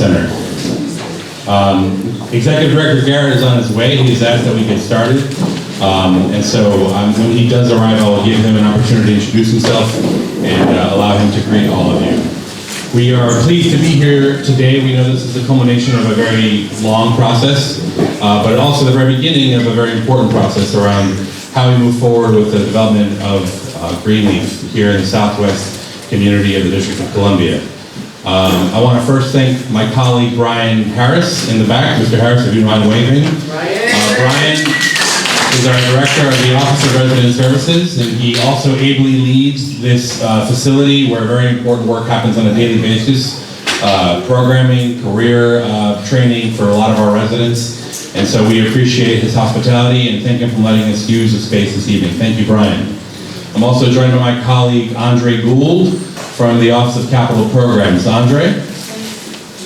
Center. Executive Director Garrett is on his way. He has asked that we get started. And so when he does arrive, I'll give him an opportunity to introduce himself and allow him to greet all of you. We are pleased to be here today. We know this is the culmination of a very long process, but also the very beginning of a very important process around how we move forward with the development of Greenleaf here in the southwest community of the District of Columbia. I want to first thank my colleague Brian Harris in the back. Mr. Harris, if you don't mind waving. Brian is our Director of the Office of Resident Services, and he also ably leads this facility where very important work happens on a daily basis, programming, career training for a lot of our residents. And so we appreciate his hospitality and thank him for letting us use the space this evening. Thank you, Brian. I'm also joined by my colleague Andre Gould from the Office of Capital Programs. Andre,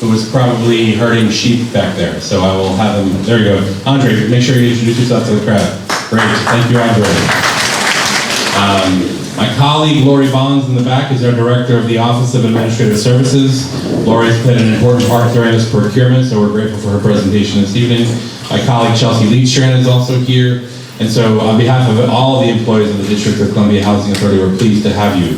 who is probably herding sheep back there. So I will have him, there you go. Andre, make sure you introduce yourself to the crowd. Great, thank you, Andre. My colleague Lori Bonds in the back is our Director of the Office of Administrative Services. Lori's played an important part during this procurement, so we're grateful for her presentation this evening. My colleague Chelsea Leedstrand is also here. And so on behalf of all the employees of the District of Columbia Housing Authority, we're pleased to have you.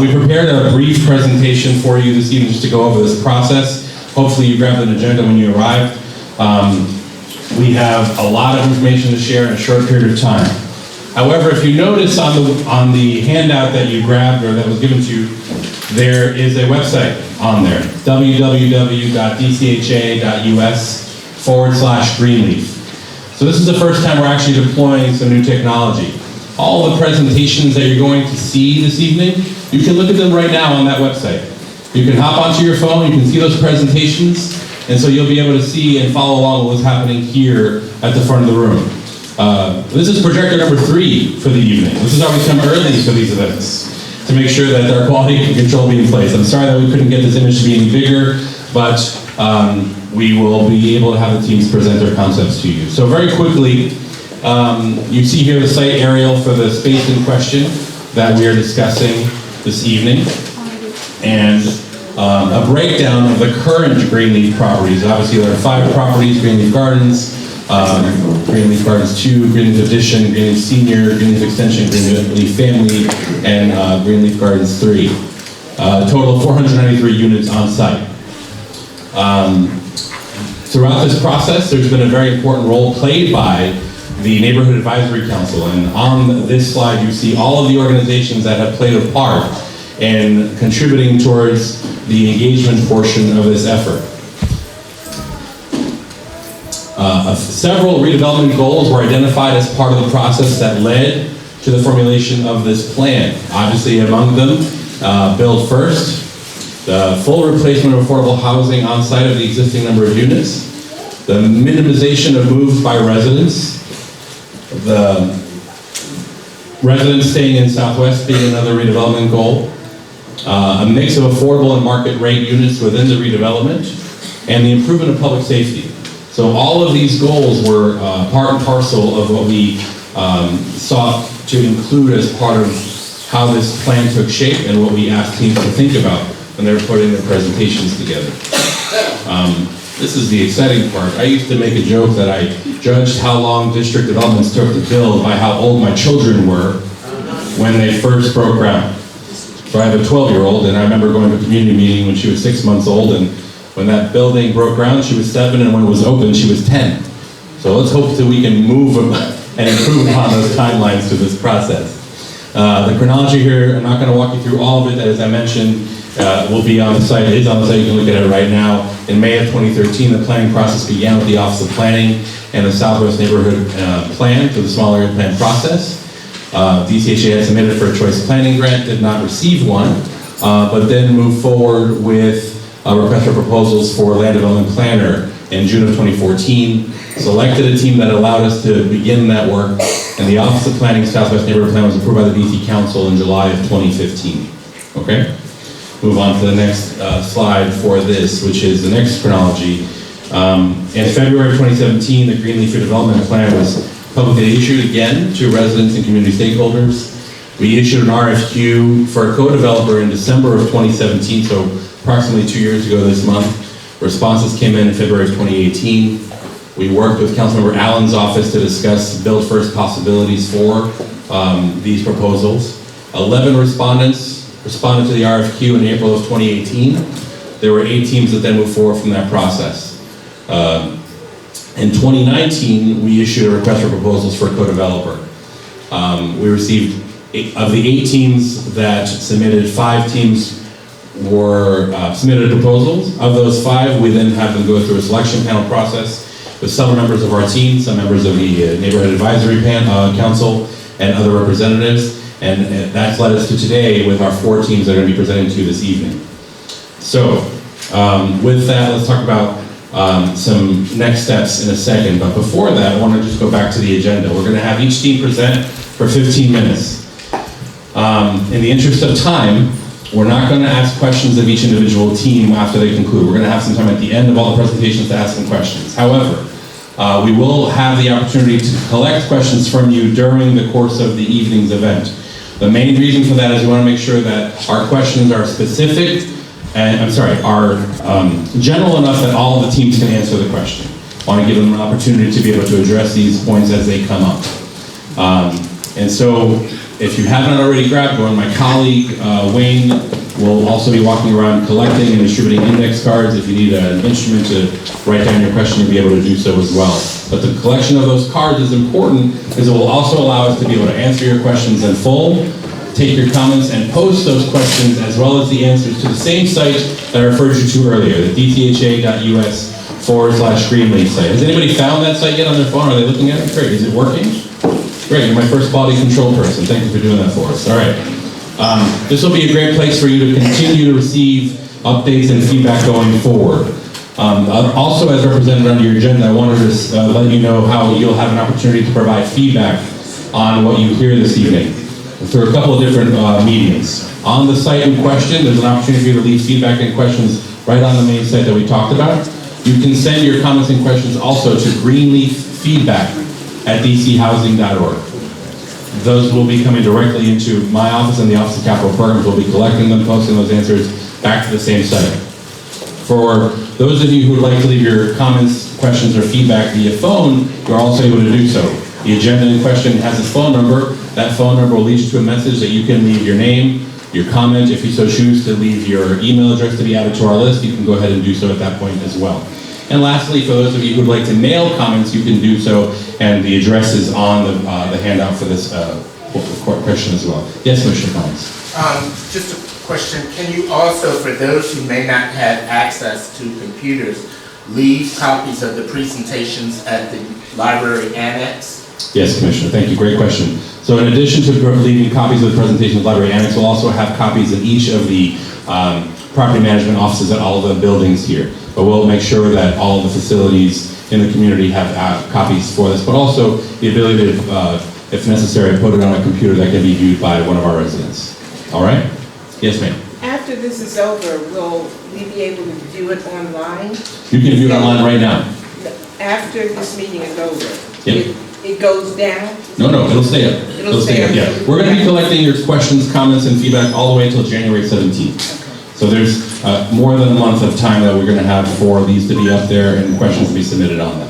We prepared a brief presentation for you this evening just to go over this process. Hopefully you grabbed an agenda when you arrived. We have a lot of information to share in a short period of time. However, if you notice on the handout that you grabbed or that was given to you, there is a website on there, www.dcha.us/Greenleaf. So this is the first time we're actually deploying some new technology. All the presentations that you're going to see this evening, you can look at them right now on that website. You can hop onto your phone, you can see those presentations, and so you'll be able to see and follow along with what's happening here at the front of the room. This is projector number 3 for the evening. This is why we come early for these events, to make sure that our quality control be in place. I'm sorry that we couldn't get this image to be any bigger, but we will be able to have the teams present their concepts to you. So very quickly, you see here the site aerial for the space in question that we are discussing this evening, and a breakdown of the current Greenleaf properties. Obviously there are 5 properties: Greenleaf Gardens, Greenleaf Gardens 2, Greenleaf Addition, Greenleaf Senior, Greenleaf Extension, Greenleaf Family, and Greenleaf Gardens 3. A total of 493 units on site. Throughout this process, there's been a very important role played by the Neighborhood Advisory Council, and on this slide you see all of the organizations that have played a part in contributing towards the engagement portion of this effort. Several redevelopment goals were identified as part of the process that led to the formulation of this plan. Obviously among them, build first, the full replacement of affordable housing on site of the existing number of units, the minimization of moves by residents, the residents staying in Southwest being another redevelopment goal, a mix of affordable and market rate units within the redevelopment, and the improvement of public safety. So all of these goals were part and parcel of what we sought to include as part of how this plan took shape and what we asked teams to think about when they were putting their presentations together. This is the exciting part. I used to make a joke that I judged how long district developments took to build by how old my children were when they first broke ground. So I have a 12-year-old, and I remember going to a community meeting when she was 6 months old, and when that building broke ground, she was 7, and when it was open, she was 10. So let's hope that we can move and improve upon those timelines through this process. The chronology here, I'm not going to walk you through all of it. As I mentioned, will be on the site. It is on the site. You can look at it right now. In May of 2013, the planning process began with the Office of Planning and the Southwest Neighborhood Plan for the small area plan process. DCHA had submitted for a choice planning grant, did not receive one, but then moved forward with a request for proposals for land development planner in June of 2014, selected a team that allowed us to begin that work, and the Office of Planning Southwest Neighborhood Plan was approved by the DC Council in July of 2015. Okay? Move on to the next slide for this, which is the next chronology. In February of 2017, the Greenleaf Redevelopment Plan was publicly issued again to residents and community stakeholders. We issued an RFQ for a co-developer in December of 2017, so approximately 2 years ago this month. Responses came in February of 2018. We worked with Councilmember Allen's office to discuss build first possibilities for these proposals. 11 respondents responded to the RFQ in April of 2018. There were 8 teams that then moved forward from that process. In 2019, we issued a request for proposals for a co-developer. We received, of the 8 teams that submitted, 5 teams were submitted proposals. Of those 5, we then have them go through a selection panel process with some members of our team, some members of the Neighborhood Advisory Council, and other representatives. And that's led us to today with our 4 teams that are going to be presenting to you this evening. So, with that, let's talk about some next steps in a second. But before that, I want to just go back to the agenda. We're going to have each team present for 15 minutes. In the interest of time, we're not going to ask questions of each individual team after they conclude. We're going to have some time at the end of all the presentations to ask some questions. However, we will have the opportunity to collect questions from you during the course of the evening's event. The main reason for that is we want to make sure that our questions are specific and, are general enough that all of the teams can answer the question. I want to give them an opportunity to be able to address these points as they come up. And so, if you haven't already grabbed one, my colleague, Wayne, will also be walking around collecting and distributing index cards. If you need an instrument to write down your question, you'll be able to do so as well. But the collection of those cards is important because it will also allow us to be able to answer your questions in full, take your comments, and post those questions as well as the answers to the same site that I referred you to earlier, the DCHA.us/Greenleaf site. Has anybody found that site yet on their phone? Are they looking at it? Great. Is it working? Great. You're my first quality control person. Thank you for doing that for us. All right. This will be a great place for you to continue to receive updates and feedback going forward. Also, as represented on your agenda, I wanted to let you know how you'll have an opportunity to provide feedback on what you hear this evening through a couple of different mediums. On the site in question, there's an opportunity for you to leave feedback and questions right on the main site that we talked about. You can send your comments and questions also to greenleaffeedback@dchousing.org. Those will be coming directly into my office and the Office of Capital Programs. We'll be collecting them, posting those answers back to the same site. For those of you who would like to leave your comments, questions, or feedback via phone, you're also able to do so. The agenda in question has a phone number. That phone number will lead you to a message that you can leave your name, your comment, if you so choose to leave your email address to be added to our list, you can go ahead and do so at that point as well. And lastly, for those of you who would like to mail comments, you can do so, and the address is on the handout for this question as well. Yes, Commissioner Collins. Just a question. Can you also, for those who may not have access to computers, leave copies of the presentations at the library annex? Yes, Commissioner. Thank you. Great question. So in addition to leaving copies of the presentation at the library annex, we'll also have copies in each of the property management offices at all of the buildings here. But we'll make sure that all of the facilities in the community have copies for this, but also the ability to, if necessary, put it on a computer that can be viewed by one of our residents. All right? Yes, ma'am. After this is over, will we be able to view it online? You can view it online right now. After this meeting is over? Yep. It goes down? No, it'll stay up. It'll stay up, yeah. We're going to be collecting your questions, comments, and feedback all the way until January 17th. Okay. So there's more than a month of time that we're going to have for these to be up there and questions to be submitted on them.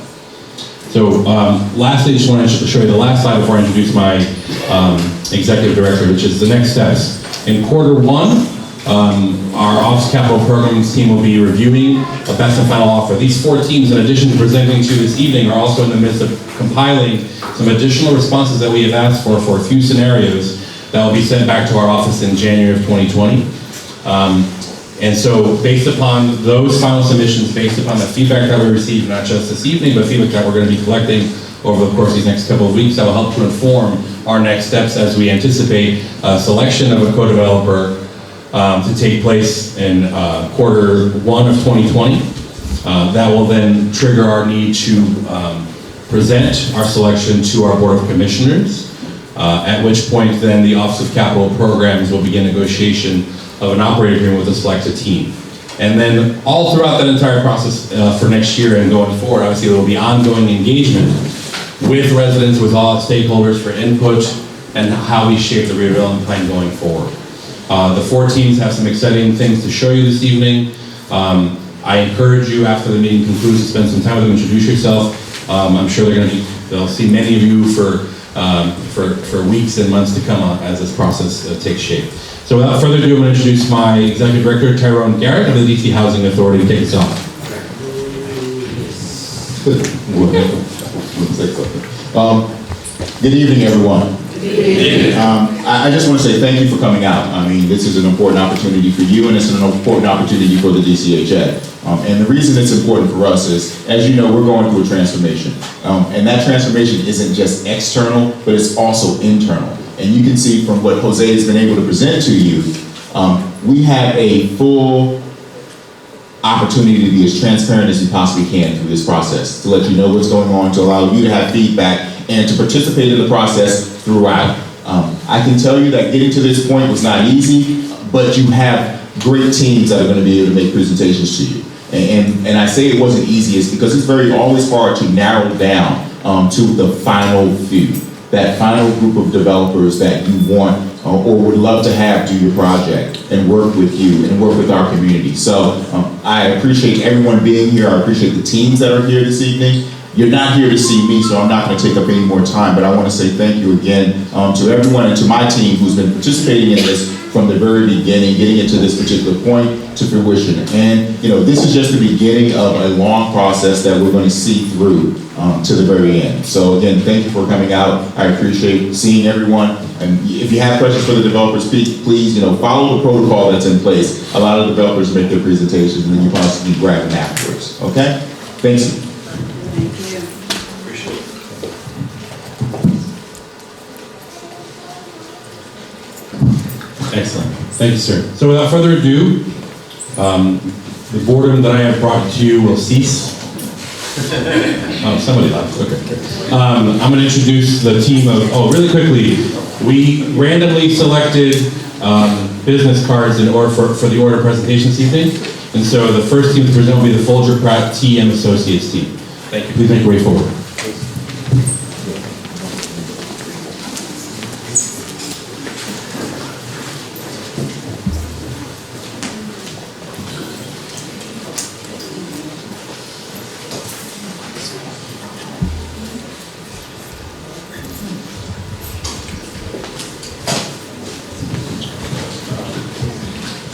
So lastly, I just want to show you the last slide before I introduce my executive director, which is the next steps. In quarter 1, our Office of Capital Programs team will be reviewing a best and final offer. These 4 teams, in addition to presenting to you this evening, are also in the midst of compiling some additional responses that we have asked for a few scenarios that will be sent back to our office in January of 2020. And so based upon those final submissions, based upon the feedback that we received, not just this evening, but feedback that we're going to be collecting over the course of these next couple of weeks, that will help to inform our next steps as we anticipate a selection of a co-developer to take place in quarter 1 of 2020. That will then trigger our need to present our selection to our Board of Commissioners, at which point then the Office of Capital Programs will begin negotiation of an operating agreement with the selected team. And then all throughout that entire process for next year and going forward, obviously there will be ongoing engagement with residents, with all stakeholders for input and how we shape the redevelopment plan going forward. The 4 teams have some exciting things to show you this evening. I encourage you after the meeting concludes to spend some time with them, introduce yourself. I'm sure they'll see many of you for weeks and months to come as this process takes shape. So without further ado, I'm going to introduce my Executive Director, Tyrone Derrick of the DC Housing Authority, to take us off. Good evening, everyone. I just want to say thank you for coming out. I mean, this is an important opportunity for you, and it's an important opportunity for the DCHA. And the reason it's important for us is, as you know, we're going through a transformation. And that transformation isn't just external, but it's also internal. And you can see from what Jose has been able to present to you, we have a full opportunity to be as transparent as we possibly can through this process, to let you know what's going on, to allow you to have feedback, and to participate in the process throughout. I can tell you that getting to this point was not easy, but you have great teams that are going to be able to make presentations to you. And I say it wasn't easy is because it's always hard to narrow down to the final few, that final group of developers that you want or would love to have do your project and work with you and work with our community. So I appreciate everyone being here. I appreciate the teams that are here this evening. You're not here to see me, so I'm not going to take up any more time, but I want to say thank you again to everyone and to my team who's been participating in this from the very beginning, getting it to this particular point to fruition. And this is just the beginning of a long process that we're going to see through to the very end. So again, thank you for coming out. I appreciate seeing everyone. And if you have questions for the developers, please follow the protocol that's in place. A lot of developers make their presentations and then you possibly grab them afterwards. Okay? Thanks. Excellent. Thank you, sir. So without further ado, the boredom that I have brought to you will cease. Oh, somebody left. Okay. I'm going to introduce the team of, really quickly, we randomly selected business cards in order for the order presentation this evening. And so the first team to present will be the Folger Pratt TM Associates team. Thank you. Please make your way forward.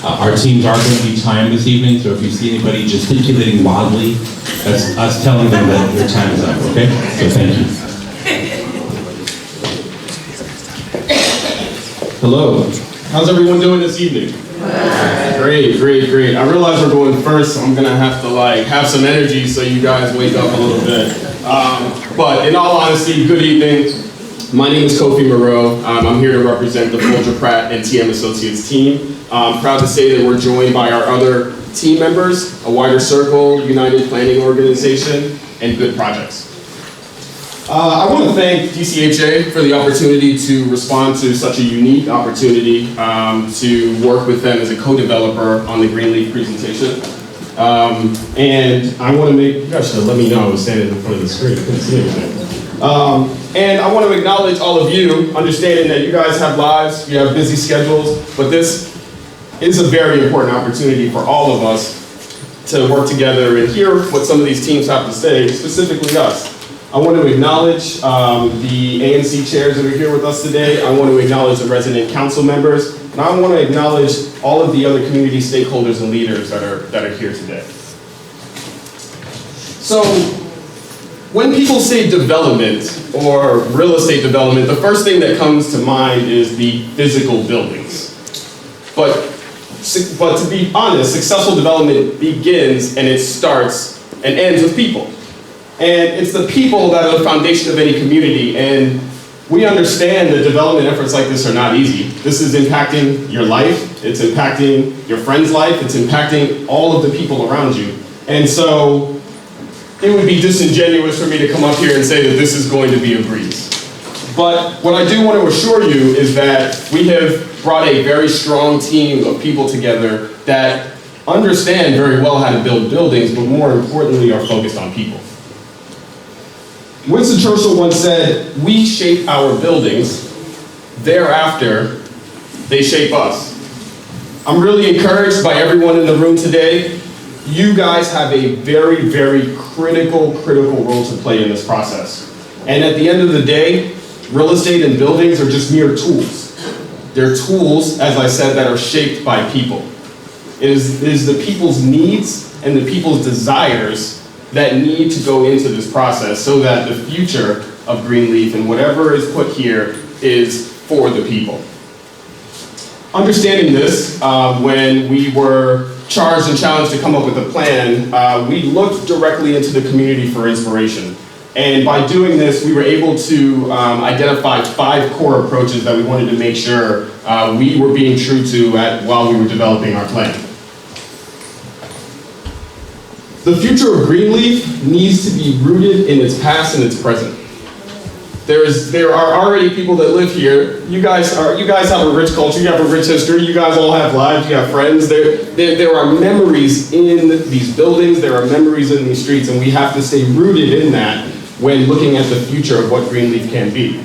Our teams are going to be timed this evening, so if you see anybody gesticulating wildly, that's us telling them that their time is up, okay? So thank you. Hello. How's everyone doing this evening? Great. I realize we're going first, so I'm going to have to have some energy so you guys wake up a little bit. But in all honesty, good evening. My name is Kofi Moreau. I'm here to represent the Folger Pratt and TM Associates team. I'm proud to say that we're joined by our other team members, a Wider Circle, United Planning Organization, and Good Projects. I want to thank DCHA for the opportunity to respond to such a unique opportunity to work with them as a co-developer on the Greenleaf presentation. And I want to you guys should have let me know I was standing in front of the screen. I couldn't see anything. And I want to acknowledge all of you, understanding that you guys have lives, you have busy schedules, but this is a very important opportunity for all of us to work together and hear what some of these teams have to say, specifically us. I want to acknowledge the ANC chairs that are here with us today. I want to acknowledge the resident council members, and I want to acknowledge all of the other community stakeholders and leaders that are here today. So, when people say development or real estate development, the first thing that comes to mind is the physical buildings. But to be honest, successful development begins and it starts and ends with people. And it's the people that are the foundation of any community. And we understand that development efforts like this are not easy. This is impacting your life, it's impacting your friend's life, it's impacting all of the people around you. And so it would be disingenuous for me to come up here and say that this is going to be a breeze. But what I do want to assure you is that we have brought a very strong team of people together that understand very well how to build buildings, but more importantly are focused on people. Winston Churchill once said, "We shape our buildings, thereafter they shape us." I'm really encouraged by everyone in the room today. you guys have a very, very critical role to play in this process. And at the end of the day, real estate and buildings are just mere tools. They're tools, as I said, that are shaped by people. It is the people's needs and the people's desires that need to go into this process so that the future of Greenleaf and whatever is put here is for the people. Understanding this, when we were charged and challenged to come up with a plan, we looked directly into the community for inspiration. And by doing this, we were able to identify 5 core approaches that we wanted to make sure we were being true to while we were developing our plan. The future of Greenleaf needs to be rooted in its past and its present. There are already people that live here. You guys have a rich culture, you have a rich history, you guys all have lives, you have friends. There are memories in these buildings, there are memories in these streets, and we have to stay rooted in that when looking at the future of what Greenleaf can be.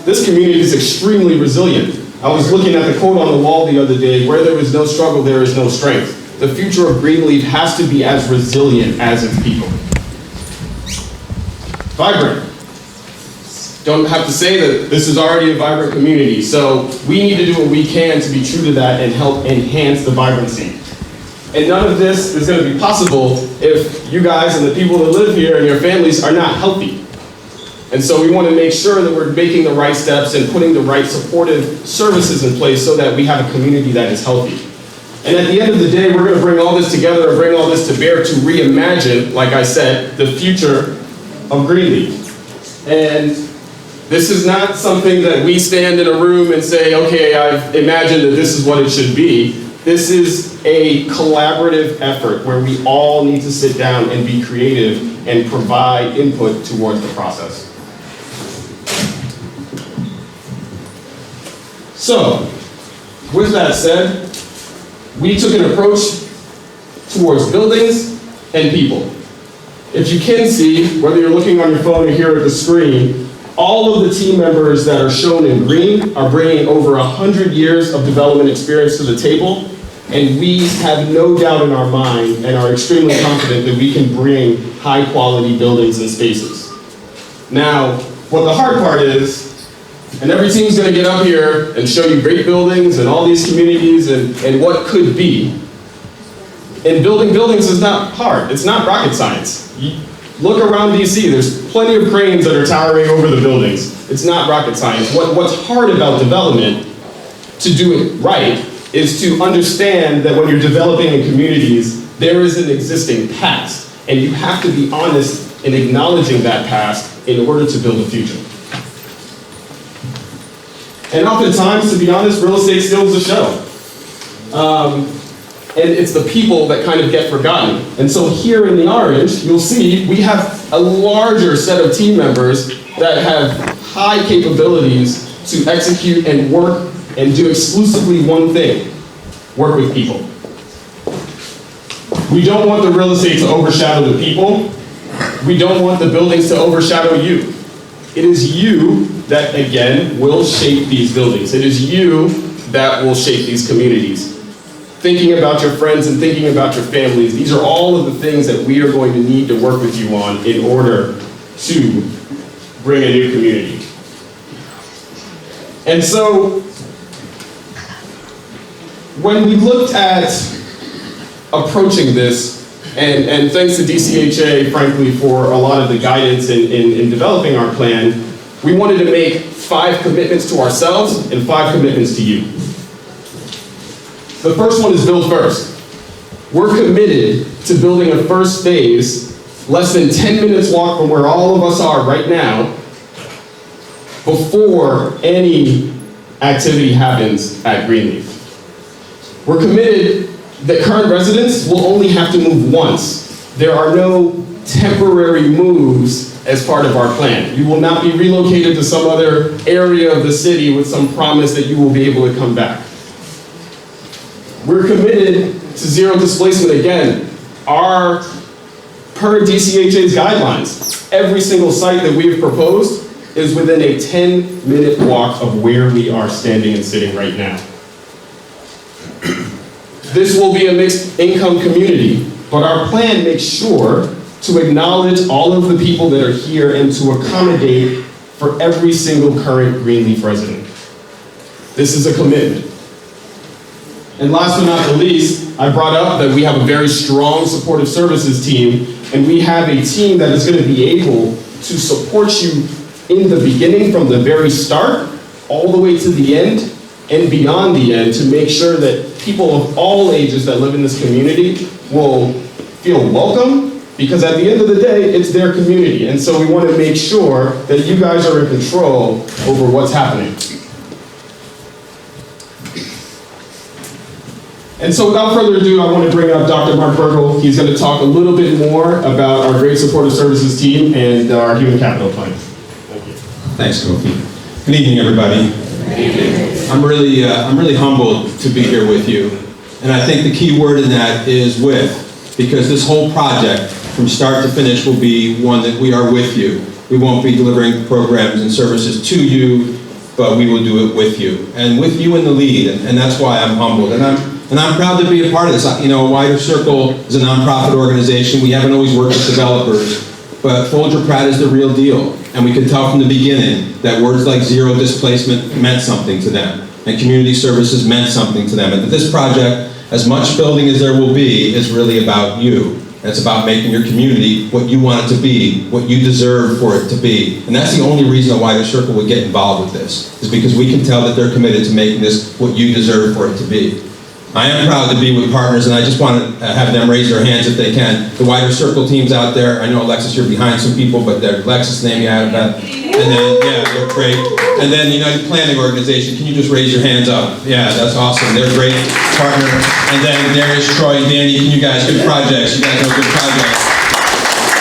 This community is extremely resilient. I was looking at the quote on the wall the other day, where there is no struggle, there is no strength. The future of Greenleaf has to be as resilient as its people. Vibrant. Don't have to say that this is already a vibrant community, so we need to do what we can to be true to that and help enhance the vibrancy. And none of this is going to be possible if you guys and the people that live here and your families are not healthy. And so we want to make sure that we're making the right steps and putting the right supportive services in place so that we have a community that is healthy. And at the end of the day, we're going to bring all this together and bring all this to bear to reimagine, like I said, the future of Greenleaf. And this is not something that we stand in a room and say, okay, I've imagined that this is what it should be. This is a collaborative effort where we all need to sit down and be creative and provide input towards the process. So, with that said, we took an approach towards buildings and people. If you can see, whether you're looking on your phone or here at the screen, all of the team members that are shown in green are bringing over 100 years of development experience to the table, and we have no doubt in our mind and are extremely confident that we can bring high quality buildings and spaces. Now, what the hard part is, and every team's gonna get up here and show you great buildings and all these communities and what could be. And building buildings is not hard, it's not rocket science. Look around DC, there's plenty of cranes that are towering over the buildings. It's not rocket science. What's hard about development, to do it right, is to understand that when you're developing in communities, there is an existing past, and you have to be honest in acknowledging that past in order to build a future. And oftentimes, to be honest, real estate steals the show. And it's the people that kind of get forgotten. And so here in the orange, you'll see we have a larger set of team members that have high capabilities to execute and work and do exclusively one thing: work with people. We don't want the real estate to overshadow the people. We don't want the buildings to overshadow you. It is you that, again, will shape these buildings. It is you that will shape these communities. Thinking about your friends and thinking about your families, these are all of the things that we are going to need to work with you on in order to bring a new community. And so, when we looked at approaching this, and thanks to DCHA, frankly, for a lot of the guidance in developing our plan, we wanted to make 5 commitments to ourselves and 5 commitments to you. The first one is build first. We're committed to building a first phase, less than 10 minutes walk from where all of us are right now, before any activity happens at Greenleaf. We're committed that current residents will only have to move once. There are no temporary moves as part of our plan. You will not be relocated to some other area of the city with some promise that you will be able to come back. We're committed to zero displacement again. Per DCHA's guidelines, every single site that we have proposed is within a 10-minute walk of where we are standing and sitting right now. This will be a mixed income community. but our plan makes sure to acknowledge all of the people that are here and to accommodate for every single current Greenleaf resident. This is a commitment. And last but not the least, I brought up that we have a very strong supportive services team, and we have a team that is going to be able to support you in the beginning from the very start, all the way to the end, and beyond the end, to make sure that people of all ages that live in this community will feel welcome, because at the end of the day, it's their community. And so we want to make sure that you guys are in control over what's happening. And so without further ado, I want to bring up Dr. Mark Bergel. He's going to talk a little bit more about our great supportive services team and our human capital plan. Thank you. Thanks, Kofi. Good evening, everybody. I'm really humbled to be here with you. And I think the key word in that is with, because this whole project, from start to finish, will be one that we are with you. We won't be delivering programs and services to you, but we will do it with you. And with you in the lead, and that's why I'm humbled. And I'm proud to be a part of this. You know, Wider Circle is a nonprofit organization. We haven't always worked with developers, but Folger Pratt is the real deal. And we could tell from the beginning that words like zero displacement meant something to them, and community services meant something to them. And that this project, as much building as there will be, is really about you. And it's about making your community what you want it to be, what you deserve for it to be. And that's the only reason a Wider Circle would get involved with this, is because we can tell that they're committed to making this what you deserve for it to be. I am proud to be with partners, and I just want to have them raise their hands if they can. The Wider Circle teams out there, I know Alexis, you're behind some people, but Alexis, name you out of that. And then, yeah, they're great. And then United Planning Organization, can you just raise your hands up? Yeah, that's awesome. They're a great partner. And then there's Troy, Danny, you guys, good projects. You guys know good projects.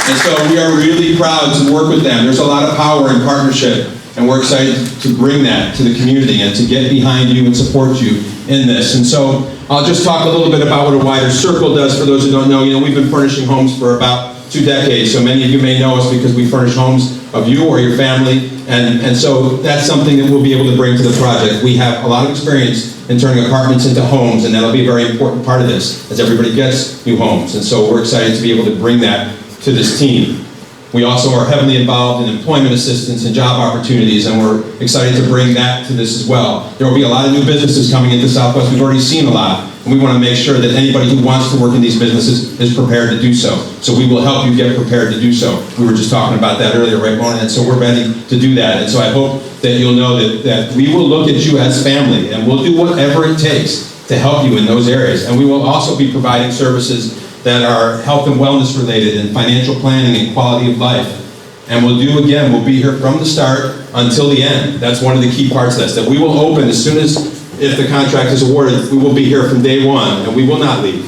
And so we are really proud to work with them. There's a lot of power in partnership, and we're excited to bring that to the community and to get behind you and support you in this. And so I'll just talk a little bit about what a Wider Circle does for those who don't know. You know, we've been furnishing homes for about 2 decades, so many of you may know us because we furnish homes of you or your family, and so that's something that we'll be able to bring to the project. We have a lot of experience in turning apartments into homes, and that'll be a very important part of this as everybody gets new homes, and so we're excited to be able to bring that to this team. We also are heavily involved in employment assistance and job opportunities, and we're excited to bring that to this as well. There will be a lot of new businesses coming into Southwest. We've already seen a lot, and we want to make sure that anybody who wants to work in these businesses is prepared to do so. So we will help you get prepared to do so. We were just talking about that earlier, right, Mona? And so we're ready to do that. And so I hope that you'll know that we will look at you as family, and we'll do whatever it takes to help you in those areas. And we will also be providing services that are health and wellness related, and financial planning and quality of life. And we'll be here from the start until the end. That's one of the key parts of this, that we will open as soon as, if the contract is awarded, we will be here from day one, and we will not leave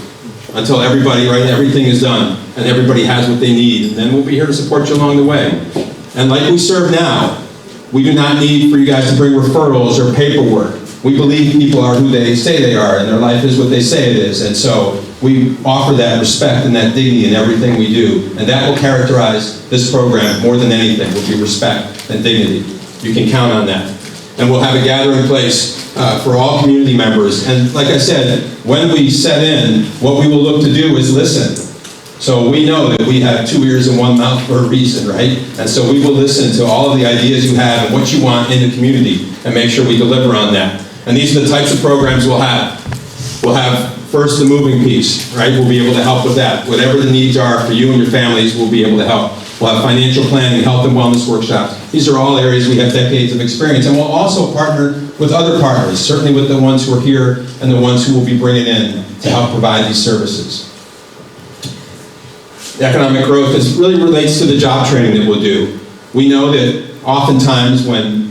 until everybody, right, everything is done, and everybody has what they need, and then we'll be here to support you along the way. And like we serve now, we do not need for you guys to bring referrals or paperwork. We believe people are who they say they are, and their life is what they say it is, and so we offer that respect and that dignity in everything we do, and that will characterize this program more than anything, will be respect and dignity. You can count on that. And we'll have a gathering place for all community members, and like I said, when we set in, what we will look to do is listen. So we know that we have 2 ears and 1 mouth for a reason, right? And so we will listen to all of the ideas you have and what you want in the community, and make sure we deliver on that. And these are the types of programs we'll have. We'll have first the moving piece, right? We'll be able to help with that. Whatever the needs are for you and your families, we'll be able to help. We'll have financial planning, health and wellness workshops. These are all areas we have decades of experience. And we'll also partner with other partners, certainly with the ones who are here and the ones who will be bringing in to help provide these services. The economic growth really relates to the job training that we'll do. We know that oftentimes when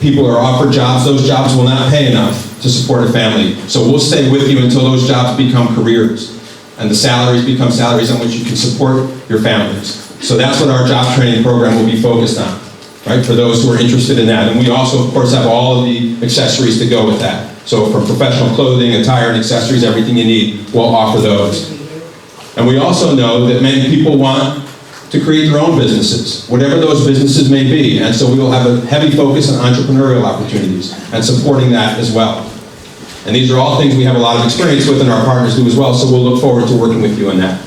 people are offered jobs, those jobs will not pay enough to support a family. So we'll stay with you until those jobs become careers, and the salaries become salaries on which you can support your families. So that's what our job training program will be focused on, right, for those who are interested in that. And we also, of course, have all of the accessories to go with that. So from professional clothing, attire, and accessories, everything you need, we'll offer those. And we also know that many people want to create their own businesses, whatever those businesses may be. And so we will have a heavy focus on entrepreneurial opportunities and supporting that as well. And these are all things we have a lot of experience with and our partners do as well, so we'll look forward to working with you on that.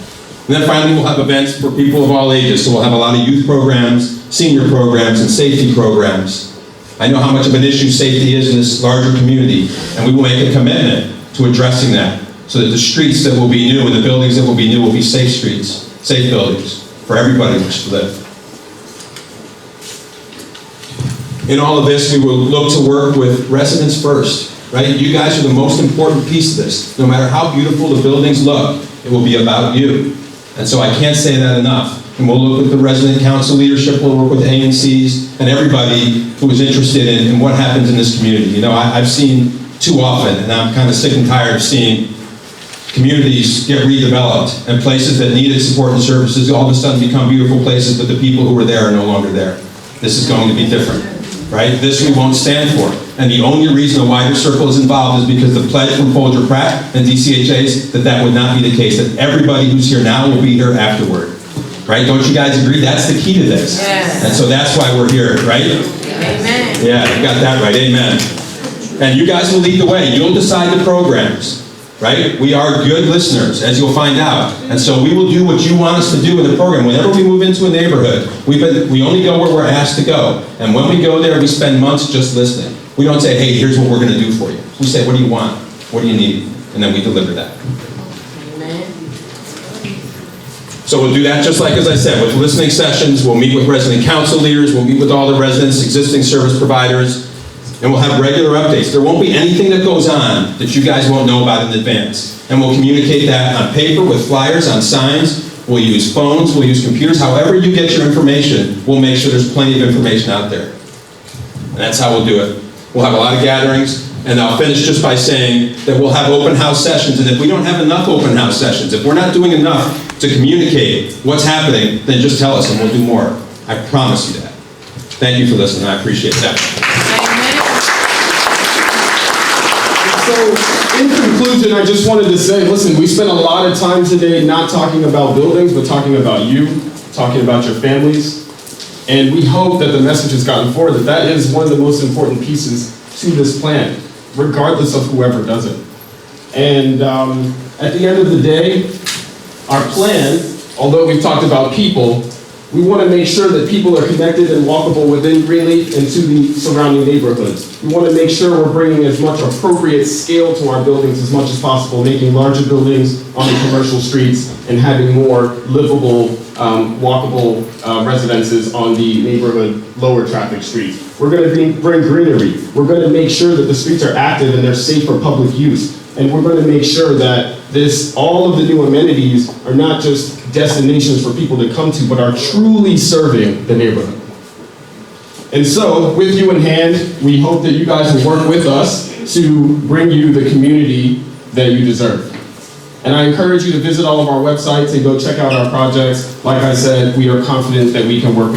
And then finally, we'll have events for people of all ages. So we'll have a lot of youth programs, senior programs, and safety programs. I know how much of an issue safety is in this larger community, and we will make a commitment to addressing that so that the streets that will be new and the buildings that will be new will be safe streets, safe buildings for everybody to live. In all of this, we will look to work with residents first, right? You guys are the most important piece of this. No matter how beautiful the buildings look, it will be about you. And so I can't say that enough. And we'll look with the resident council leadership, we'll work with ANCs and everybody who is interested in what happens in this community. You know, I've seen too often, and I'm kind of sick and tired of seeing communities get redeveloped and places that needed support and services all of a sudden become beautiful places, but the people who were there are no longer there. This is going to be different, right? This we won't stand for. And the only reason a wider circle is involved is because the pledge from Folger Pratt and DCHAs that would not be the case, that everybody who's here now will be here afterward. Right? Don't you guys agree? That's the key to this. Yes. And so that's why we're here, right? Amen. Yeah, you got that right. Amen. And you guys will lead the way. You'll decide the programs, right? We are good listeners, as you'll find out. And so we will do what you want us to do in the program. Whenever we move into a neighborhood, we only go where we're asked to go. And when we go there, we spend months just listening. We don't say, hey, here's what we're going to do for you. We say, what do you want? What do you need? And then we deliver that. So we'll do that just like, as I said, with listening sessions. We'll meet with resident council leaders. We'll meet with all the residents, existing service providers, and we'll have regular updates. There won't be anything that goes on that you guys won't know about in advance. And we'll communicate that on paper with flyers, on signs. We'll use phones, we'll use computers. However you get your information, we'll make sure there's plenty of information out there. And that's how we'll do it. We'll have a lot of gatherings. And I'll finish just by saying that we'll have open house sessions, and if we don't have enough open house sessions, if we're not doing enough to communicate what's happening, then just tell us and we'll do more. I promise you that. Thank you for listening. I appreciate that. So, in conclusion, I just wanted to say, listen, we spent a lot of time today not talking about buildings, but talking about you, talking about your families. And we hope that the message has gotten forward that that is one of the most important pieces to this plan, regardless of whoever does it. And at the end of the day, our plan, although we've talked about people, we want to make sure that people are connected and walkable within Greenleaf and to the surrounding neighborhoods. We want to make sure we're bringing as much appropriate scale to our buildings as much as possible, making larger buildings on the commercial streets and having more livable, walkable residences on the neighborhood lower traffic streets. We're going to bring greenery. We're going to make sure that the streets are active and they're safe for public use. And we're going to make sure that all of the new amenities are not just destinations for people to come to, but are truly serving the neighborhood. And so, with you in hand, we hope that you guys will work with us to bring you the community that you deserve. And I encourage you to visit all of our websites and go check out our projects. Like I said, we are confident that we can work with you.